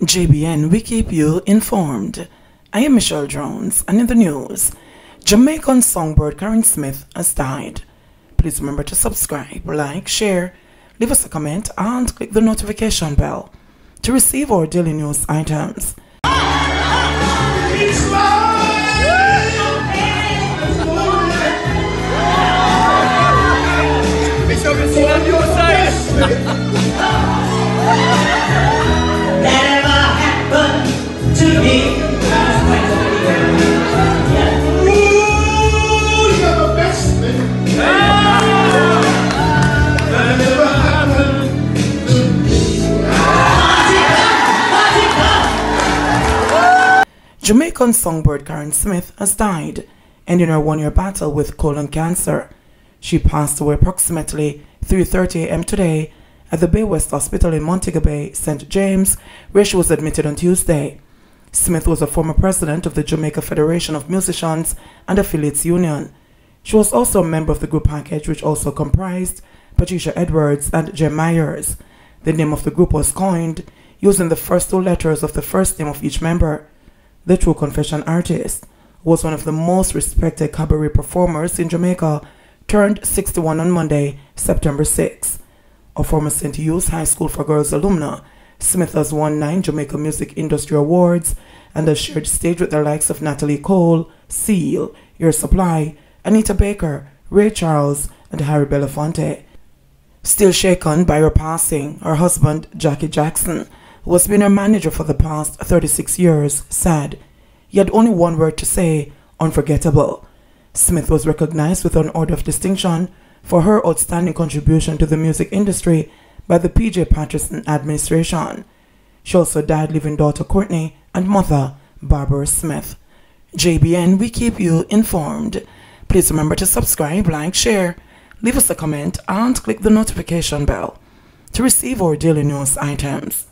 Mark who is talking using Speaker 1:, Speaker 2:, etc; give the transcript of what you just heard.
Speaker 1: JBN, we keep you informed. I am Michelle Jones, and in the news, Jamaican Songbird Karen Smith has died. Please remember to subscribe, like, share, leave us a comment, and click the notification bell to receive our daily news items. Jamaican Songbird Karen Smith has died, ending her one-year battle with colon cancer. She passed away approximately 3:30 a.m. today at the Bay West Hospital in Montego Bay, St. James, where she was admitted on Tuesday. Smith was a former president of the Jamaica Federation of Musicians and Affiliates Union. She was also a member of the group package, which also comprised Patricia Edwards and Jem Myers. The name of the group was coined using the first two letters of the first name of each member. The True Confession artist was one of the most respected cabaret performers in Jamaica, turned 61 on Monday, September 6. A former St. Hugh's High School for Girls alumna, Smith has won 9 Jamaica Music Industry Awards and has shared stage with the likes of Natalie Cole, Seal, Air Supply, Anita Baker, Ray Charles, and Harry Belafonte. Still shaken by her passing, her husband, Jackie Jackson, who has been her manager for the past 36 years, said he had only one word to say: unforgettable. Smith was recognized with an Order of Distinction for her outstanding contribution to the music industry by the P.J. Patterson administration. She also died leaving daughter Courtney and mother Barbara Smith. JBN, we keep you informed. Please remember to subscribe, like, share, leave us a comment, and click the notification bell to receive our daily news items.